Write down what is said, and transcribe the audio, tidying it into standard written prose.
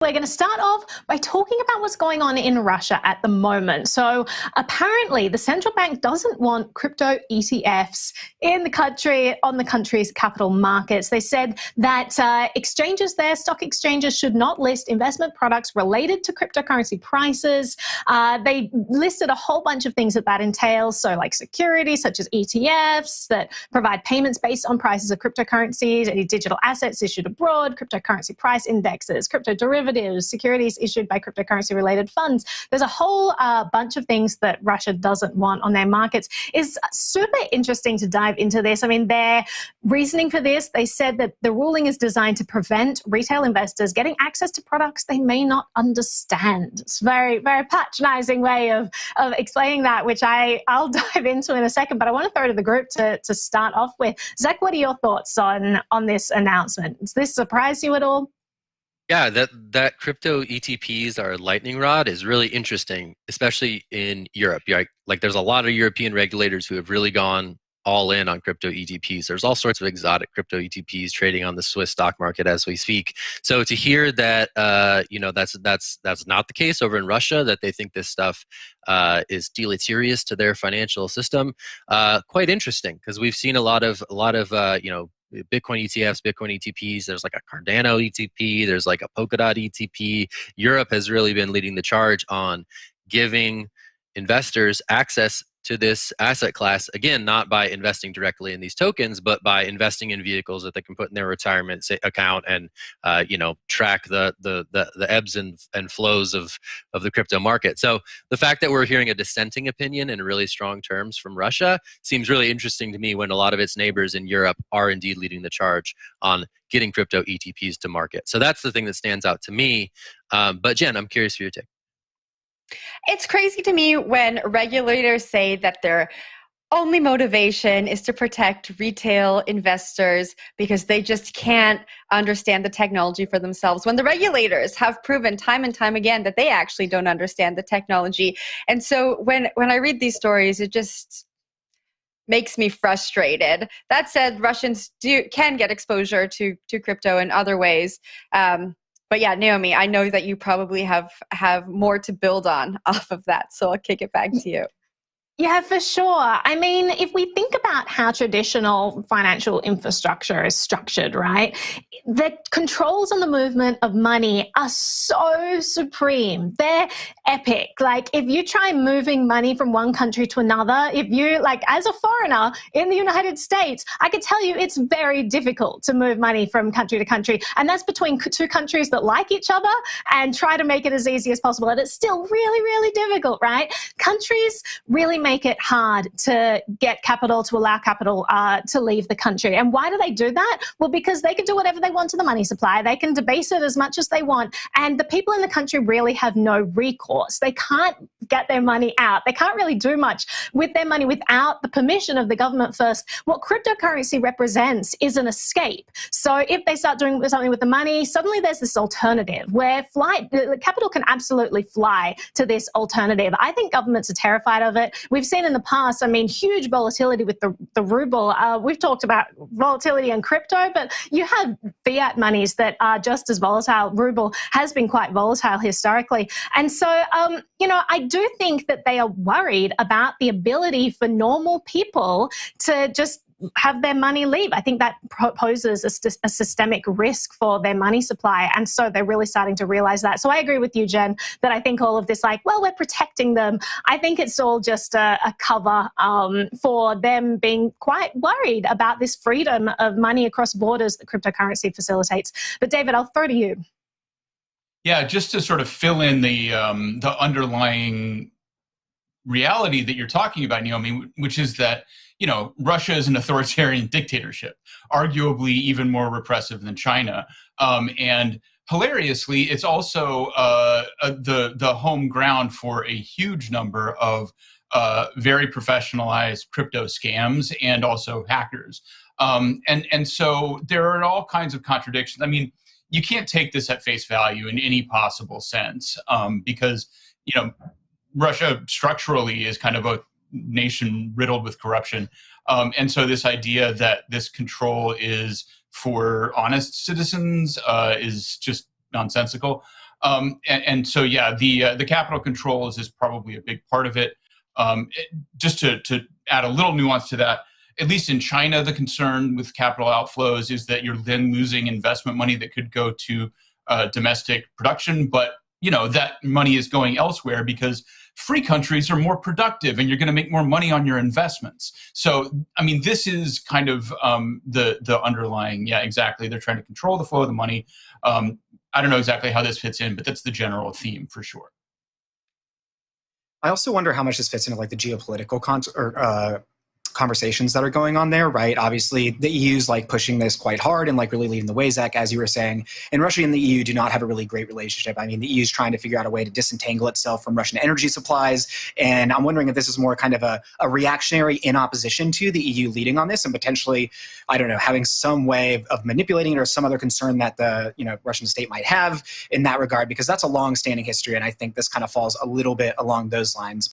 We're going to start off by talking about what's going on in Russia at the moment. So apparently the central bank doesn't want crypto ETFs in the country, on the country's capital markets. They said that exchanges there, stock exchanges, should not list investment products related to cryptocurrency prices. They listed a whole bunch of things that entails. So like securities such as ETFs that provide payments based on prices of cryptocurrencies, any digital assets issued abroad, cryptocurrency price indexes, crypto derivatives, securities issued by cryptocurrency-related funds. There's a whole bunch of things that Russia doesn't want on their markets. It's super interesting to dive into this. I mean, their reasoning for this, they said that the ruling is designed to prevent retail investors getting access to products they may not understand. It's a very, very patronizing way of explaining that, which I'll dive into in a second, but I want to throw to the group to start off with. Zach, what are your thoughts on this announcement? Does this surprise you at all? Yeah, that crypto ETPs are lightning rod is really interesting, especially in Europe. Like there's a lot of European regulators who have really gone all in on crypto ETPs. There's all sorts of exotic crypto ETPs trading on the Swiss stock market as we speak. So to hear that, that's not the case over in Russia, that they think this stuff is deleterious to their financial system, quite interesting, because we've seen a lot of Bitcoin ETFs, Bitcoin ETPs. There's like a Cardano ETP. There's like a Polkadot ETP. Europe has really been leading the charge on giving investors access to this asset class, again, not by investing directly in these tokens, but by investing in vehicles that they can put in their retirement account and track the ebbs and flows of the crypto market. So the fact that we're hearing a dissenting opinion in really strong terms from Russia seems really interesting to me, when a lot of its neighbors in Europe are indeed leading the charge on getting crypto ETPs to market. So that's the thing that stands out to me. But Jen, I'm curious for your take. It's crazy to me when regulators say that their only motivation is to protect retail investors because they just can't understand the technology for themselves, when the regulators have proven time and time again that they actually don't understand the technology. And so when I read these stories, it just makes me frustrated. That said, Russians can get exposure to crypto in other ways. But yeah, Naomi, I know that you probably have more to build on off of that, so I'll kick it back to you. Yeah, for sure. I mean, if we think about how traditional financial infrastructure is structured, right, the controls on the movement of money are so supreme. They're epic. Like, if you try moving money from one country to another, if you, like, as a foreigner in the United States, I can tell you it's very difficult to move money from country to country. And that's between two countries that like each other and try to make it as easy as possible. And it's still really, really difficult, right? Countries really make it hard to get capital, to allow capital to leave the country. And why do they do that? Well, because they can do whatever they want to the money supply. They can debase it as much as they want. And the people in the country really have no recourse. They can't get their money out. They can't really do much with their money without the permission of the government first. What cryptocurrency represents is an escape. So if they start doing something with the money, suddenly there's this alternative where the capital can absolutely fly to this alternative. I think governments are terrified of it. We've seen in the past, I mean, huge volatility with the ruble. We've talked about volatility in crypto, but you have fiat monies that are just as volatile. Ruble has been quite volatile historically. And so, I do think that they are worried about the ability for normal people to just have their money leave. I think that poses a systemic risk for their money supply. And so they're really starting to realize that. So I agree with you, Jen, that I think all of this, like, well, we're protecting them. I think it's all just a cover for them being quite worried about this freedom of money across borders that cryptocurrency facilitates. But David, I'll throw to you. Yeah, just to sort of fill in the underlying reality that you're talking about, Naomi, which is that Russia is an authoritarian dictatorship, arguably even more repressive than China. And hilariously, it's also the home ground for a huge number of very professionalized crypto scams and also hackers. And so there are all kinds of contradictions. I mean, you can't take this at face value in any possible sense because, Russia structurally is kind of a nation riddled with corruption. And so this idea that this control is for honest citizens is just nonsensical. And so, yeah, the capital controls is probably a big part of it. Just to add a little nuance to that, at least in China, the concern with capital outflows is that you're then losing investment money that could go to domestic production, but that money is going elsewhere because free countries are more productive and you're going to make more money on your investments. So, I mean, this is kind of the underlying, yeah, exactly. They're trying to control the flow of the money. I don't know exactly how this fits in, but that's the general theme for sure. I also wonder how much this fits into like the geopolitical conversations that are going on there, right? Obviously, the EU's like pushing this quite hard and like really leading the way, Zach, as you were saying. And Russia and the EU do not have a really great relationship. I mean, the EU is trying to figure out a way to disentangle itself from Russian energy supplies. And I'm wondering if this is more kind of a reactionary in opposition to the EU leading on this and potentially, I don't know, having some way of manipulating it or some other concern that the Russian state might have in that regard, because that's a long-standing history. And I think this kind of falls a little bit along those lines.